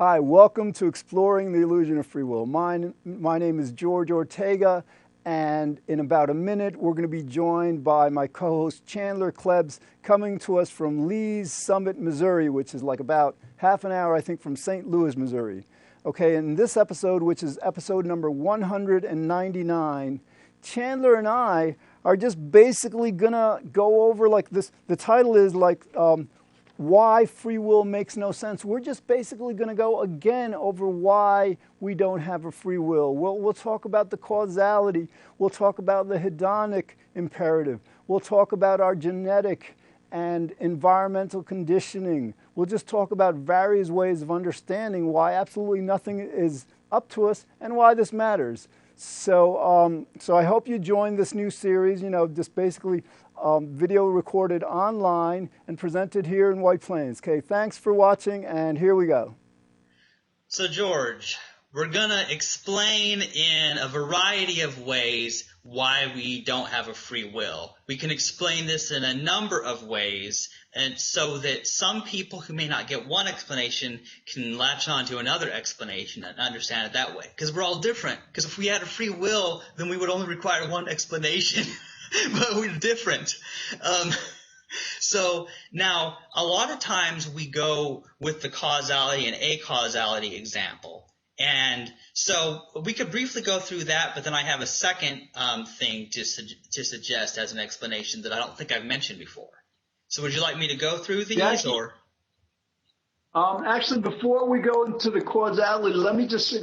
Hi, welcome to Exploring the Illusion of Free Will. My name is George Ortega, and in about a minute, we're going to be joined by my co-host Chandler Klebs, coming to us from Lee's Summit, Missouri, which is like about half an hour, I think, from St. Louis, Missouri. Okay, in this episode, which is episode number 199, Chandler and I are just basically going to go over like this. The title is like, why free will makes no sense. We're just basically going to go again over why we don't have a free will. We'll talk about the causality. We'll talk about the hedonic imperative. We'll talk about our genetic and environmental conditioning. We'll just talk about various ways of understanding why absolutely nothing is up to us and why this matters. So I hope you join this new series, just basically video recorded online and presented here in White Plains. Okay, thanks for watching, and here we go. So George, we're going to explain in a variety of ways why we don't have a free will. We can explain this in a number of ways, and so that some people who may not get one explanation can latch on to another explanation and understand it that way. Because we're all different. Because if we had a free will, then we would only require one explanation. But we're different. So now, a lot of times we go with the causality and acausality example. And so we could briefly go through that, but then I have a second thing to suggest as an explanation that I don't think I've mentioned before. So would you like me to go through these? Yeah, or? Actually, before we go into the causality, let me just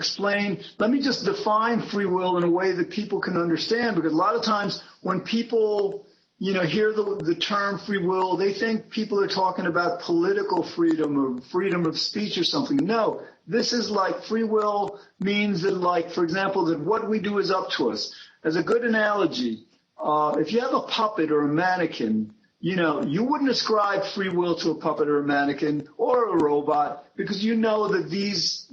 define free will in a way that people can understand, because a lot of times when people, hear the term free will, they think people are talking about political freedom or freedom of speech or something. No, this is like free will means that, like, for example, that what we do is up to us. As a good analogy, if you have a puppet or a mannequin, you wouldn't ascribe free will to a puppet or a mannequin or a robot, because that these,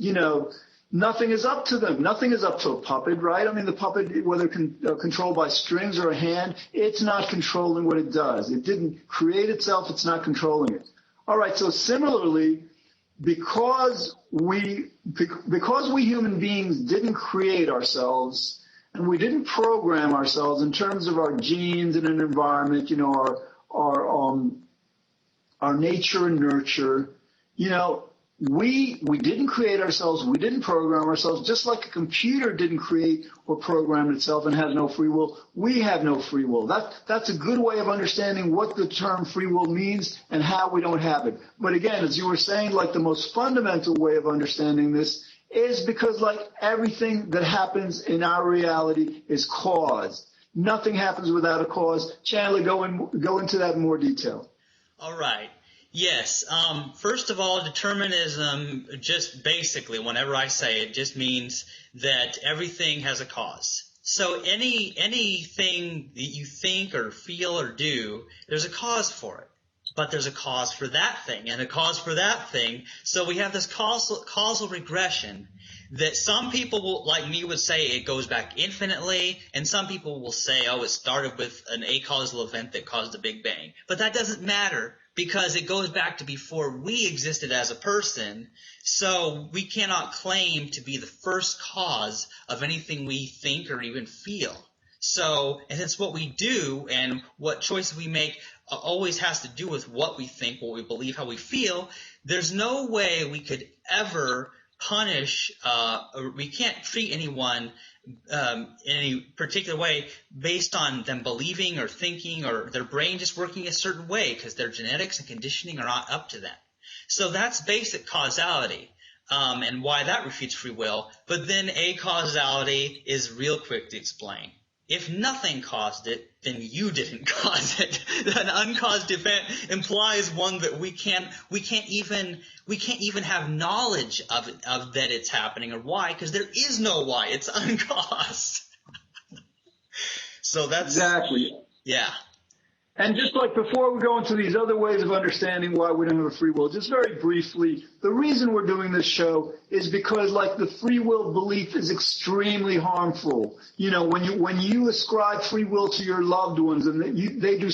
nothing is up to them. Nothing is up to a puppet, right? I mean, the puppet, whether controlled by strings or a hand, it's not controlling what it does. It didn't create itself. It's not controlling it. All right. So similarly, because we human beings didn't create ourselves and we didn't program ourselves in terms of our genes and an environment, our nature and nurture, we didn't create ourselves, we didn't program ourselves, just like a computer didn't create or program itself and has no free will. We have no free will. That's a good way of understanding what the term free will means and how we don't have it. But again, as you were saying, like the most fundamental way of understanding this is because like everything that happens in our reality is caused. Nothing happens without a cause. Chandler, go into that in more detail. All right. Yes. First of all, determinism, just basically, whenever I say it, just means that everything has a cause. So anything that you think or feel or do, there's a cause for it. But there's a cause for that thing and a cause for that thing. So we have this causal regression that some people like me would say it goes back infinitely, and some people will say, oh, it started with an acausal event that caused the Big Bang. But that doesn't matter, because it goes back to before we existed as a person, so we cannot claim to be the first cause of anything we think or even feel. So, and it's what we do and what choices we make always has to do with what we think, what we believe, how we feel. There's no way we could ever punish or we can't treat anyone in any particular way based on them believing or thinking or their brain just working a certain way, because their genetics and conditioning are not up to them. So that's basic causality, and why that refutes free will. But then acausality is real quick to explain. If nothing caused it, then you didn't cause it. An uncaused event implies one that we can't even have knowledge of that it's happening or why, because there is no why. It's uncaused. So that's exactly. Yeah. And just like before we go into these other ways of understanding why we don't have a free will, just very briefly, the reason we're doing this show is because like the free will belief is extremely harmful. When you ascribe free will to your loved ones and they do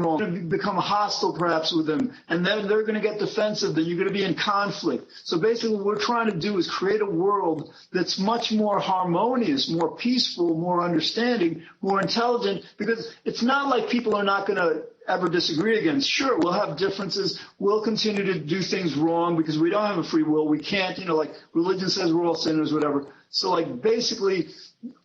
wrong. You're going to become hostile perhaps with them, and then they're going to get defensive, then you're going to be in conflict. So basically what we're trying to do is create a world that's much more harmonious, more peaceful, more understanding, more intelligent, because it's not like people are not going to ever disagree again. Sure, we'll have differences. We'll continue to do things wrong because we don't have a free will. We can't, like religion says we're all sinners, whatever. So like basically,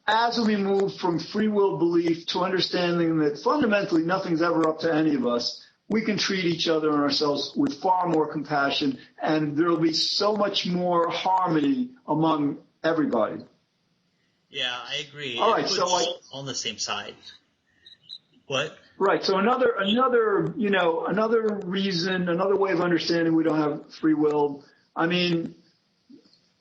as we move from free will belief to understanding that fundamentally nothing's ever up to any of us, we can treat each other and ourselves with far more compassion, and there will be so much more harmony among everybody. Yeah, I agree. All right, so on the same side. What? Right. So another reason, another way of understanding we don't have free will. I mean,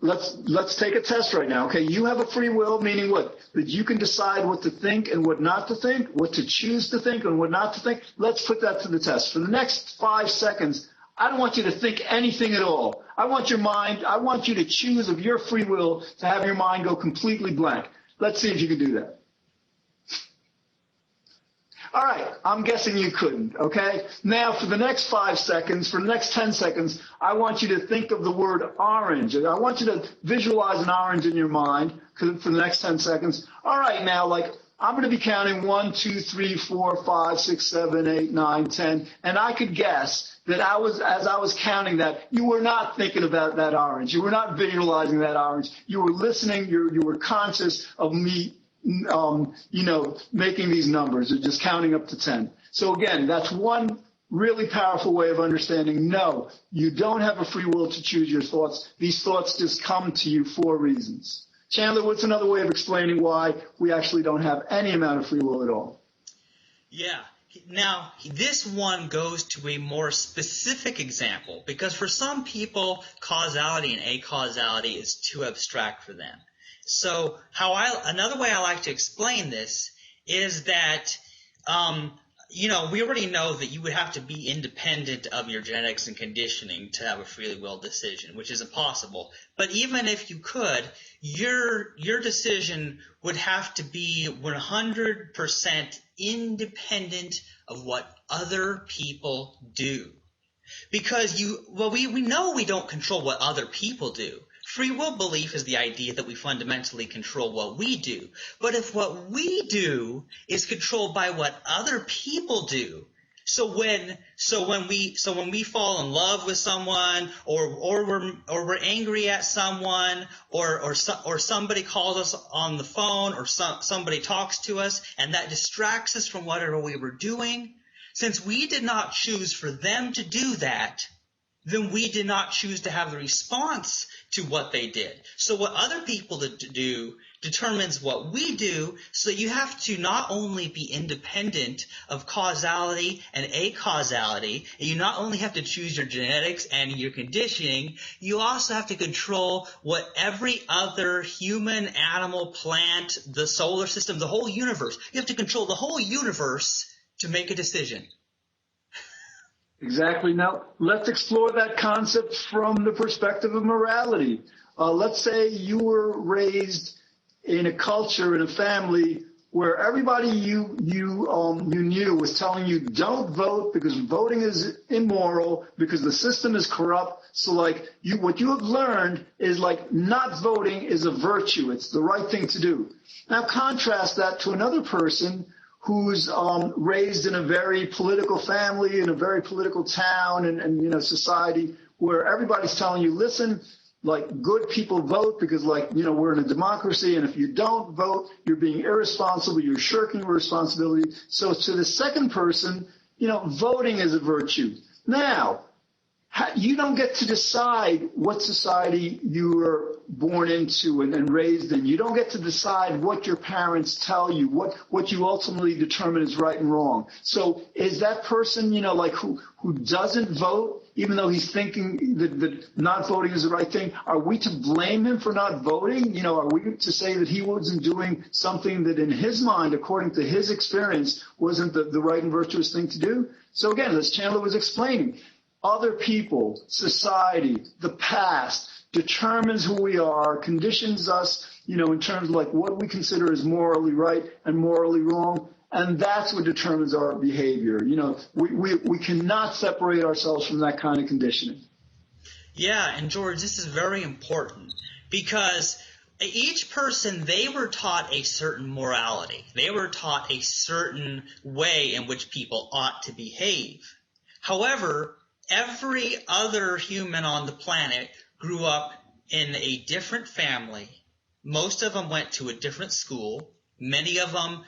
let's take a test right now. Okay, you have a free will, meaning what? That you can decide what to think and what not to think, what to choose to think and what not to think. Let's put that to the test. For the next 5 seconds, I don't want you to think anything at all. I want you to choose of your free will to have your mind go completely blank. Let's see if you can do that. All right, I'm guessing you couldn't, okay? Now, for the next 5 seconds, for the next 10 seconds, I want you to think of the word orange. I want you to visualize an orange in your mind for the next 10 seconds. All right, now, I'm going to be counting 1, 2, 3, 4, 5, 6, 7, 8, 9, 10, and I could guess that as I was counting that, you were not thinking about that orange. You were not visualizing that orange. You were listening. You were conscious of me making these numbers or just counting up to 10. So again, that's one really powerful way of understanding. No, you don't have a free will to choose your thoughts. These thoughts just come to you for reasons. Chandler, what's another way of explaining why we actually don't have any amount of free will at all? Yeah. Now, this one goes to a more specific example because for some people, causality and acausality is too abstract for them. So another way I like to explain this is that, we already know that you would have to be independent of your genetics and conditioning to have a freely will decision, which is impossible. But even if you could, your decision would have to be 100% independent of what other people do. Because we know we don't control what other people do. Free will belief is the idea that we fundamentally control what we do. But if what we do is controlled by what other people do, so when we fall in love with someone, or we're angry at someone, or somebody calls us on the phone, or somebody talks to us, and that distracts us from whatever we were doing, since we did not choose for them to do that, then we did not choose to have the response to what they did. So what other people do determines what we do, so you have to not only be independent of causality and acausality, and you not only have to choose your genetics and your conditioning, you also have to control what every other human, animal, plant, the solar system, the whole universe. You have to control the whole universe to make a decision. Exactly. Now, let's explore that concept from the perspective of morality. Let's say you were raised in a culture, in a family, where everybody you knew was telling you don't vote because voting is immoral, because the system is corrupt. So what you have learned is not voting is a virtue. It's the right thing to do. Now contrast that to another person who's raised in a very political family, in a very political town and society where everybody's telling you, listen, good people vote because we're in a democracy, and if you don't vote, you're being irresponsible, you're shirking your responsibility. So to the second person, voting is a virtue. Now, you don't get to decide what society you were born into and raised in. You don't get to decide what your parents tell you, what you ultimately determine is right and wrong. So is that person, who doesn't vote, even though he's thinking that not voting is the right thing, are we to blame him for not voting? Are we to say that he wasn't doing something that in his mind, according to his experience, wasn't the right and virtuous thing to do? So again, as Chandler was explaining, other people, society, the past determines who we are, conditions us, in terms of what we consider as morally right and morally wrong. And that's what determines our behavior. We cannot separate ourselves from that kind of conditioning. Yeah, and George, this is very important because each person, they were taught a certain morality. They were taught a certain way in which people ought to behave. However, every other human on the planet grew up in a different family. Most of them went to a different school. Many of them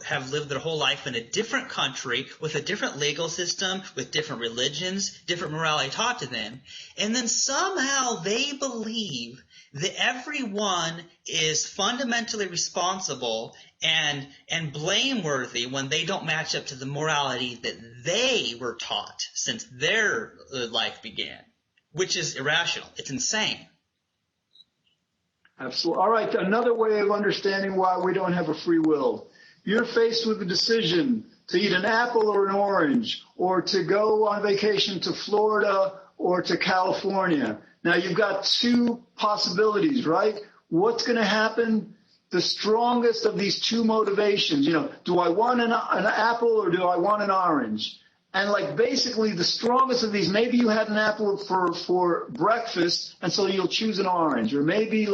have lived their whole life in a different country with a different legal system, with different religions, different morality taught to them. And then somehow they believe that everyone is fundamentally responsible and blameworthy when they don't match up to the morality that they were taught since their life began, which is irrational. It's insane. Absolutely. All right. Another way of understanding why we don't have a free will. You're faced with a decision to eat an apple or an orange, or to go on vacation to Florida or to California. Now, you've got two possibilities, right? What's going to happen? The strongest of these two motivations, do I want an apple or do I want an orange? And basically the strongest of these, maybe you had an apple for breakfast and so you'll choose an orange. Or maybe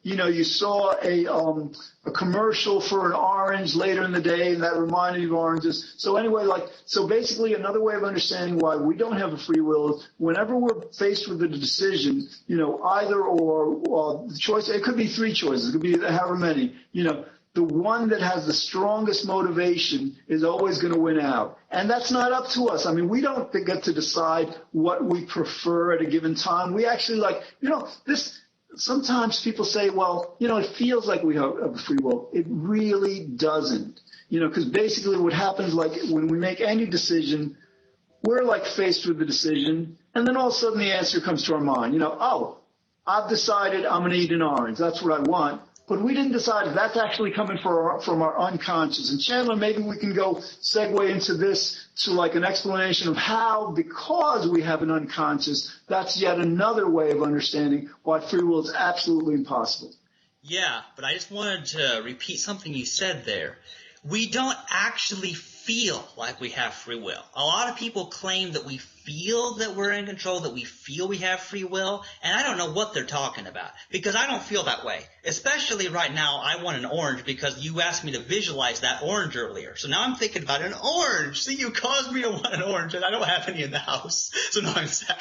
you saw a commercial for an orange later in the day and that reminded you of oranges. So anyway, so basically another way of understanding why we don't have a free will is whenever we're faced with a decision, either or the choice, it could be three choices, it could be however many, the one that has the strongest motivation is always going to win out. And that's not up to us. I mean, we don't get to decide what we prefer at a given time. We actually sometimes people say, well, it feels like we have a free will. It really doesn't, because basically what happens, when we make any decision, we're faced with the decision, and then all of a sudden the answer comes to our mind. I've decided I'm going to eat an orange. That's what I want. But we didn't decide that's actually coming from our unconscious. And Chandler, maybe we can go segue into this to an explanation of how, because we have an unconscious, that's yet another way of understanding why free will is absolutely impossible. Yeah, but I just wanted to repeat something you said there. We don't actually feel like we have free will. A lot of people claim that we feel that we're in control, that we feel we have free will, and I don't know what they're talking about because I don't feel that way. Especially right now, I want an orange because you asked me to visualize that orange earlier. So now I'm thinking about an orange. See, you caused me to want an orange, and I don't have any in the house, so now I'm sad.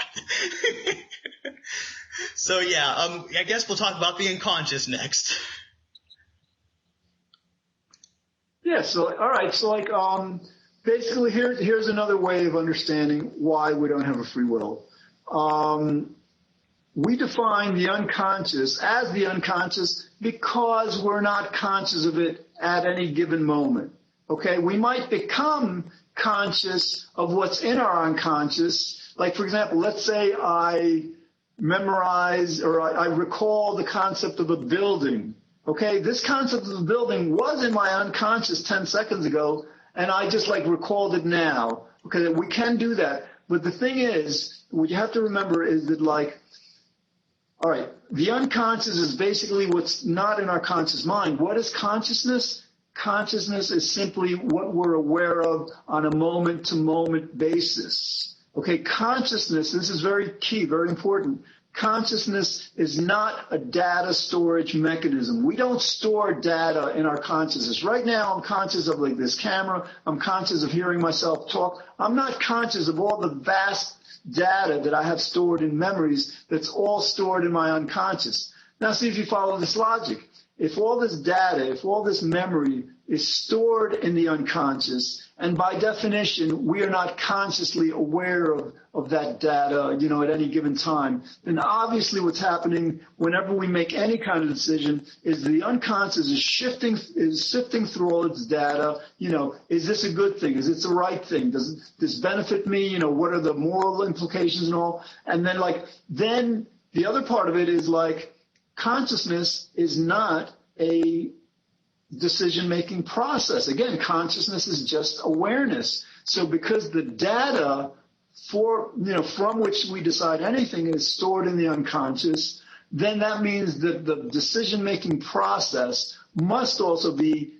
So yeah, I guess we'll talk about the unconscious next. Yeah, so all right, so basically here's another way of understanding why we don't have a free will. We define the unconscious as the unconscious because we're not conscious of it at any given moment. Okay, we might become conscious of what's in our unconscious. Like, for example, let's say I memorize or I recall the concept of a building. Okay, this concept of the building was in my unconscious 10 seconds ago, and I just recalled it now. Okay, we can do that. But the thing is, what you have to remember is that all right, the unconscious is basically what's not in our conscious mind. What is consciousness? Consciousness is simply what we're aware of on a moment-to-moment basis. Okay, consciousness, this is very key, very important. Consciousness is not a data storage mechanism. We don't store data in our consciousness. Right now, I'm conscious of this camera. I'm conscious of hearing myself talk. I'm not conscious of all the vast data that I have stored in memories that's all stored in my unconscious. Now, see if you follow this logic. If all this data, if all this memory is stored in the unconscious, and by definition, we are not consciously aware of that data, at any given time, then obviously what's happening whenever we make any kind of decision is the unconscious is sifting through all its data. Is this a good thing? Is this the right thing? Does this benefit me? What are the moral implications and all? And then then the other part of it is consciousness is not a decision-making process. Again, consciousness is just awareness. So because the data from which we decide anything is stored in the unconscious, then that means that the decision-making process must also be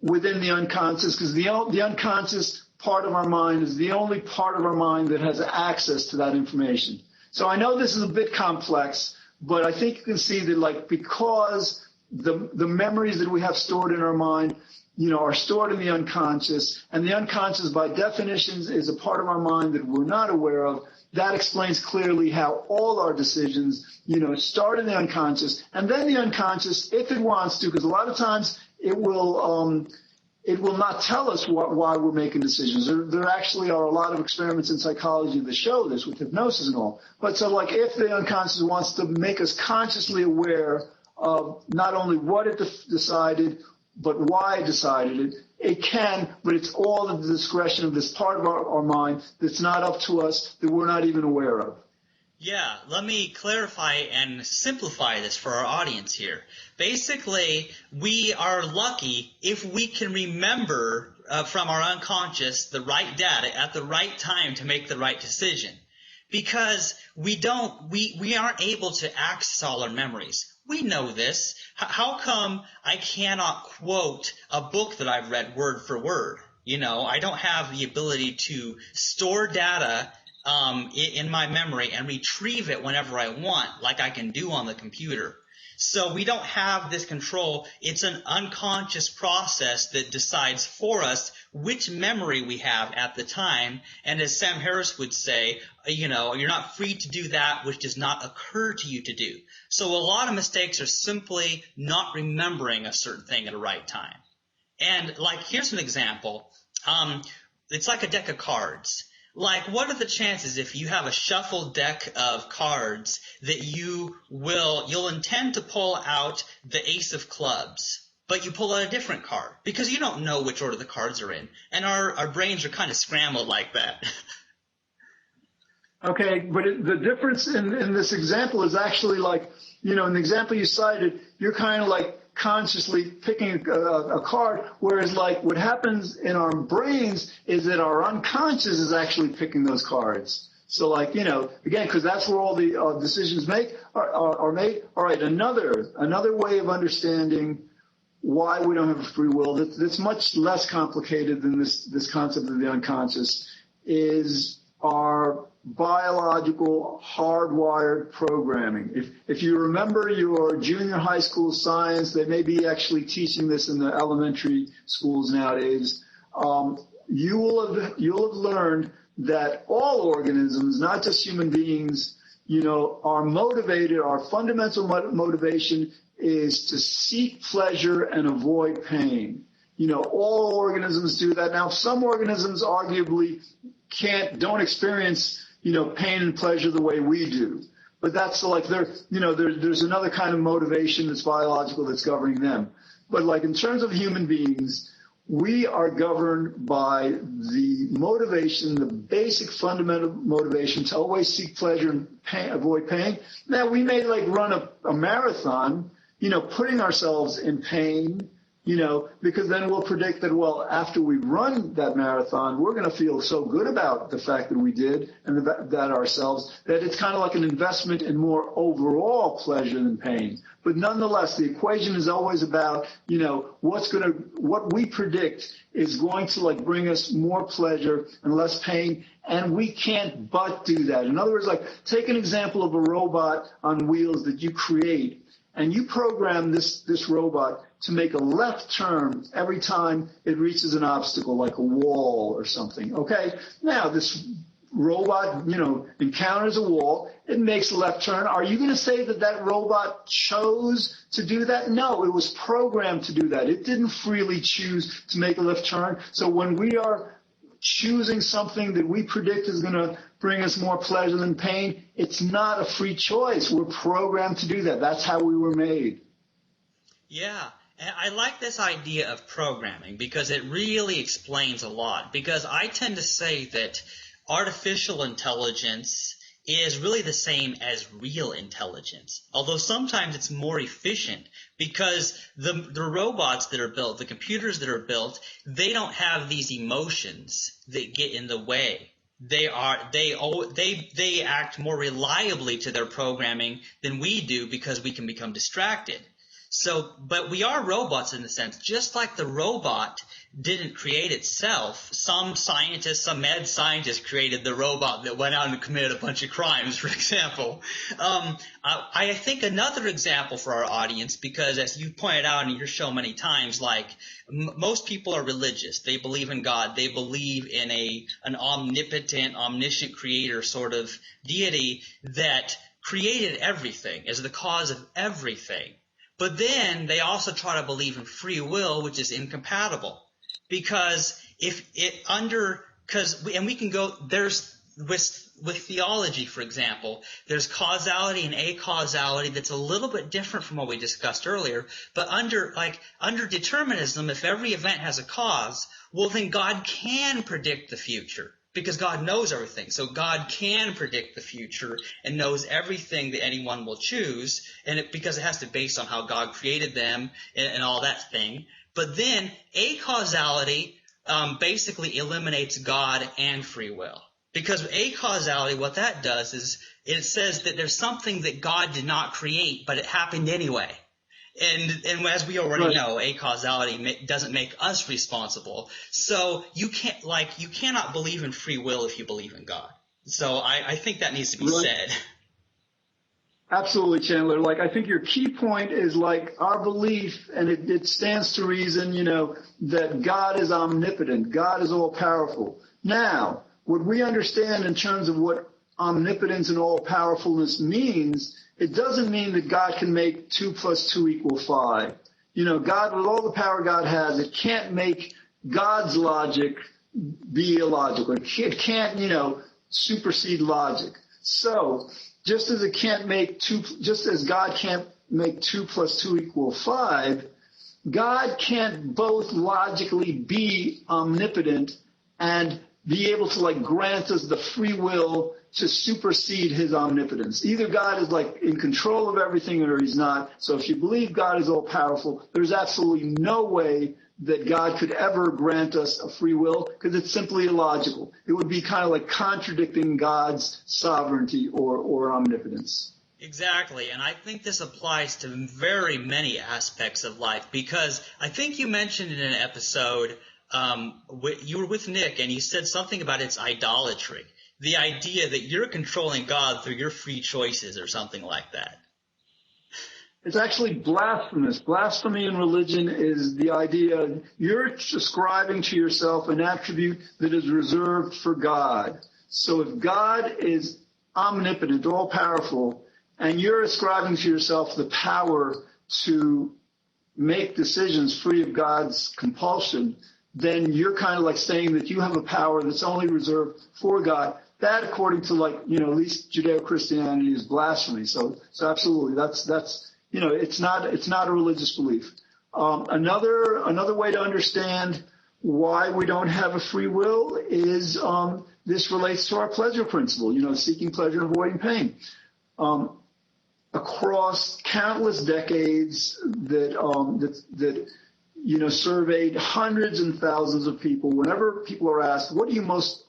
within the unconscious, because the unconscious part of our mind is the only part of our mind that has access to that information. So I know this is a bit complex, but I think you can see that, like, because the memories that we have stored in our mind, are stored in the unconscious, and the unconscious by definition is a part of our mind that we're not aware of. That explains clearly how all our decisions, start in the unconscious, and then the unconscious, if it wants to, because a lot of times it will not tell us why we're making decisions. There actually are a lot of experiments in psychology that show this with hypnosis and all. But so, like, if the unconscious wants to make us consciously aware of not only what it decided, but why it decided it, it can, but it's all at the discretion of this part of our mind that's not up to us, that we're not even aware of. Yeah, let me clarify and simplify this for our audience here. Basically, we are lucky if we can remember from our unconscious the right data at the right time to make the right decision. Because we aren't able to access all our memories. We know this. How come I cannot quote a book that I've read word for word? I don't have the ability to store data in my memory and retrieve it whenever I want, like I can do on the computer. So we don't have this control. It's an unconscious process that decides for us which memory we have at the time. And as Sam Harris would say, you're not free to do that which does not occur to you to do. So a lot of mistakes are simply not remembering a certain thing at the right time. And, like, here's an example. It's like a deck of cards. Like, what are the chances if you have a shuffled deck of cards that you'll intend to pull out the ace of clubs, but you pull out a different card because you don't know which order the cards are in, and our brains are kind of scrambled like that. Okay, but the difference in this example is actually, like, in the example you cited, you're kind of like consciously picking a card, whereas, like, what happens in our brains is that our unconscious is actually picking those cards. So, like, again, because that's where all the decisions are made. All right, another way of understanding why we don't have a free will that's much less complicated than this concept of the unconscious is our biological hardwired programming. If you remember your junior high school science, they may be actually teaching this in the elementary schools nowadays. You'll have learned that all organisms, not just human beings, are motivated. Our fundamental motivation is to seek pleasure and avoid pain. All organisms do that. Now, some organisms arguably don't experience pain and pleasure the way we do. But that's like there's another kind of motivation that's biological that's governing them. But, like, in terms of human beings, we are governed by the motivation, the basic fundamental motivation to always seek pleasure and avoid pain. Now, we may, like, run a marathon, putting ourselves in pain, because then we'll predict that, well, after we run that marathon, we're going to feel so good about the fact that we did and that ourselves, that it's kind of like an investment in more overall pleasure than pain. But nonetheless, the equation is always about, what we predict is going to, like, bring us more pleasure and less pain, and we can't but do that. In other words, like, take an example of a robot on wheels that you create, and you program this robot to make a left turn every time it reaches an obstacle, like a wall or something, okay? Now, this robot, encounters a wall, it makes a left turn. Are you going to say that robot chose to do that? No, it was programmed to do that. It didn't freely choose to make a left turn. So when we are choosing something that we predict is going to bring us more pleasure than pain, it's not a free choice. We're programmed to do that. That's how we were made. Yeah. And I like this idea of programming because it really explains a lot. Because I tend to say that artificial intelligence is really the same as real intelligence, although sometimes it's more efficient because the robots that are built, the computers that are built, they don't have these emotions that get in the way. They act more reliably to their programming than we do because we can become distracted. So, but we are robots in a sense, just like the robot didn't create itself. Some scientists, some mad scientists created the robot that went out and committed a bunch of crimes, for example. I think another example for our audience, because as you pointed out in your show many times, like most people are religious. They believe in God. They believe in an omnipotent, omniscient creator sort of deity that created everything, as the cause of everything. But then they also try to believe in free will, which is incompatible. Because we can go, there's, with theology, for example, there's causality and acausality that's a little bit different from what we discussed earlier. But under determinism, if every event has a cause, well, then God can predict the future. Because God knows everything. So God can predict the future and knows everything that anyone will choose, because it has to be based on how God created them and all that thing. But then acausality basically eliminates God and free will. Because acausality, what that does is it says that there's something that God did not create, but it happened anyway. And as we already know, acausality doesn't make us responsible. So you cannot believe in free will if you believe in God. So I think that needs to be said. Absolutely, Chandler. Like, I think your key point is like our belief, and it stands to reason, that God is omnipotent. God is all powerful. Now, what we understand in terms of what omnipotence and all powerfulness means, it doesn't mean that God can make 2 + 2 = 5. God, with all the power God has, it can't make God's logic be illogical. It can't, supersede logic. So just as God can't make 2 + 2 = 5, God can't both logically be omnipotent and be able to grant us the free will to supersede his omnipotence. Either God is in control of everything or he's not. So if you believe God is all powerful, there's absolutely no way that God could ever grant us a free will, because it's simply illogical. It would be kind of like contradicting God's sovereignty or omnipotence. Exactly, and I think this applies to very many aspects of life, because I think you mentioned in an episode, you were with Nick, and you said something about its idolatry. The idea that you're controlling God through your free choices or something like that. It's actually blasphemous. Blasphemy in religion is the idea you're ascribing to yourself an attribute that is reserved for God. So if God is omnipotent, all-powerful, and you're ascribing to yourself the power to make decisions free of God's compulsion, then you're kind of like saying that you have a power that's only reserved for God. That, according to at least Judeo-Christianity, is blasphemy. So absolutely, that's it's not a religious belief. Another way to understand why we don't have a free will is this relates to our pleasure principle. Seeking pleasure and avoiding pain. Across countless decades that surveyed hundreds and thousands of people, whenever people are asked, what do you most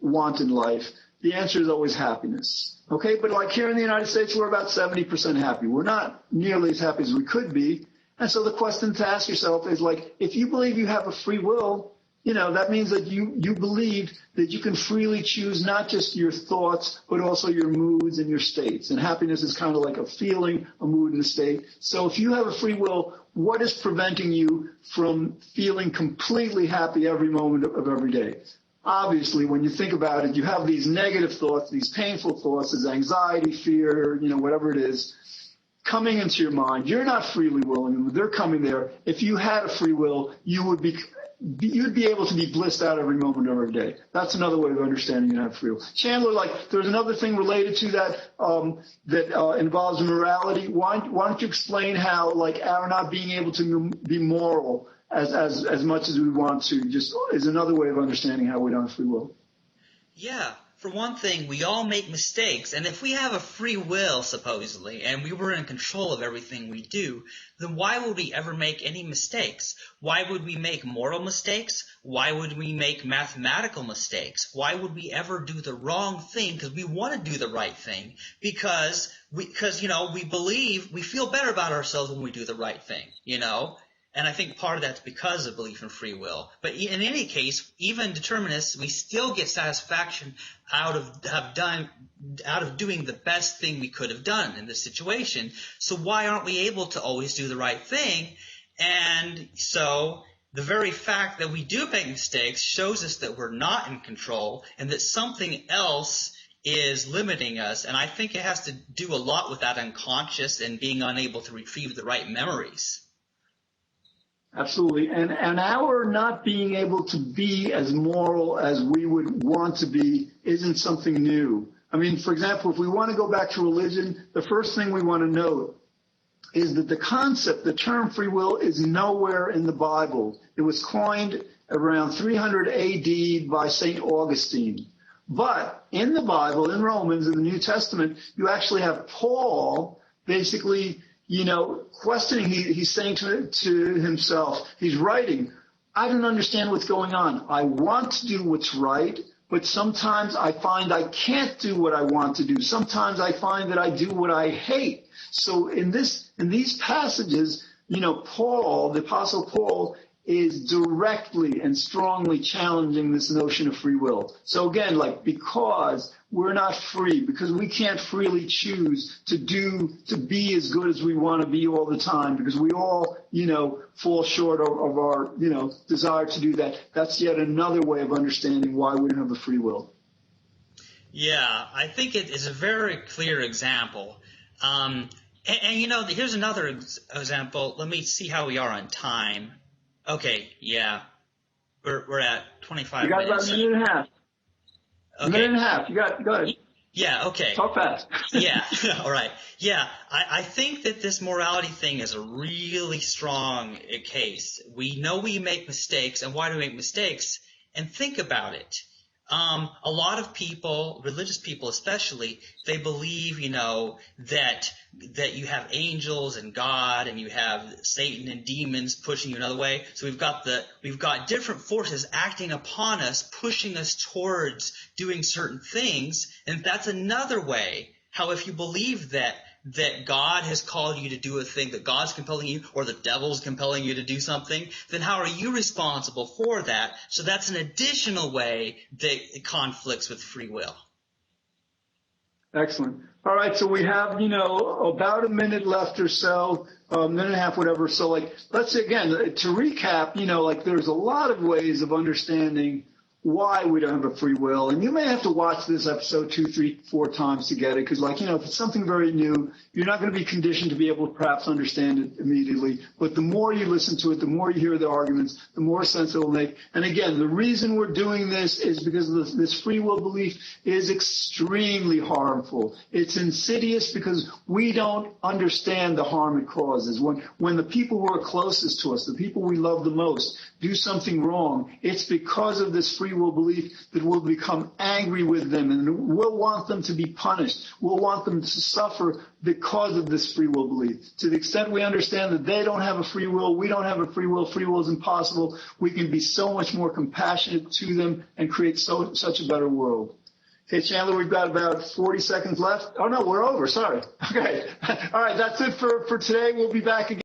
want in life? The answer is always happiness. Okay, but here in the United States, we're about 70% happy. We're not nearly as happy as we could be. And so the question to ask yourself is if you believe you have a free will, that means that you believe that you can freely choose not just your thoughts, but also your moods and your states. And happiness is kind of like a feeling, a mood, and a state. So if you have a free will, what is preventing you from feeling completely happy every moment of every day? Obviously, when you think about it, you have these negative thoughts, these painful thoughts, this anxiety, fear, whatever it is, coming into your mind. You're not freely willing them. They're coming there. If you had a free will, you'd be able to be blissed out every moment of every day. That's another way of understanding you have free will. Chandler, there's another thing related to that that involves morality. Why don't you explain how our not being able to be moral as much as we want to just is another way of understanding how we don't have free will? Yeah. for one thing, we all make mistakes, and if we have a free will, supposedly, and we were in control of everything we do, then why would we ever make any mistakes? Why would we make moral mistakes? Why would we make mathematical mistakes? Why would we ever do the wrong thing? Because we want to do the right thing. Because we believe, we feel better about ourselves when we do the right thing, And I think part of that's because of belief in free will. But in any case, even determinists, we still get satisfaction out of doing the best thing we could have done in this situation. So why aren't we able to always do the right thing? And so the very fact that we do make mistakes shows us that we're not in control and that something else is limiting us. And I think it has to do a lot with that unconscious and being unable to retrieve the right memories. Absolutely. And our not being able to be as moral as we would want to be isn't something new. I mean, for example, if we want to go back to religion, the first thing we want to note is that the concept, the term free will, is nowhere in the Bible. It was coined around 300 AD by St. Augustine. But in the Bible, in Romans, in the New Testament, you actually have Paul basically questioning. He's saying to himself, he's writing, I don't understand what's going on. I want to do what's right, but sometimes I find I can't do what I want to do. Sometimes I find that I do what I hate. So in these passages, Paul, the Apostle Paul, is directly and strongly challenging this notion of free will. So again, because we're not free, because we can't freely choose to be as good as we want to be all the time, because we all, fall short of our, desire to do that. That's yet another way of understanding why we don't have a free will. Yeah, I think it is a very clear example. Here's another example. Let me see how we are on time. Okay, yeah. We're at 25 minutes. You got about a minute and a half. Okay. A minute and a half. Go ahead. Yeah, okay. Talk fast. Yeah, all right. Yeah, I think that this morality thing is a really strong case. We know we make mistakes, and why do we make mistakes? And think about it. A lot of people, religious people especially, they believe, that you have angels and God, and you have Satan and demons pushing you another way. So we've got different forces acting upon us, pushing us towards doing certain things, and that's another way how if you believe that God has called you to do a thing, that God's compelling you, or the devil's compelling you to do something, then how are you responsible for that? So that's an additional way that it conflicts with free will. Excellent. All right, so we have, about a minute left or so, minute and a half, whatever. So, let's say again, to recap, there's a lot of ways of understanding why we don't have a free will. And you may have to watch this episode 2, 3, 4 times to get it, because if it's something very new, you're not going to be conditioned to be able to perhaps understand it immediately. But the more you listen to it, the more you hear the arguments, the more sense it will make. And again, the reason we're doing this is because this free will belief is extremely harmful. It's insidious because we don't understand the harm it causes. When the people who are closest to us, the people we love the most, do something wrong, it's because of this free will belief that we'll become angry with them, and we'll want them to be punished. We'll want them to suffer because of this free will belief. To the extent we understand that they don't have a free will, we don't have a free will is impossible, we can be so much more compassionate to them and create such a better world. Okay, Chandler, we've got about 40 seconds left. Oh, no, we're over. Sorry. Okay. All right, that's it for today. We'll be back again.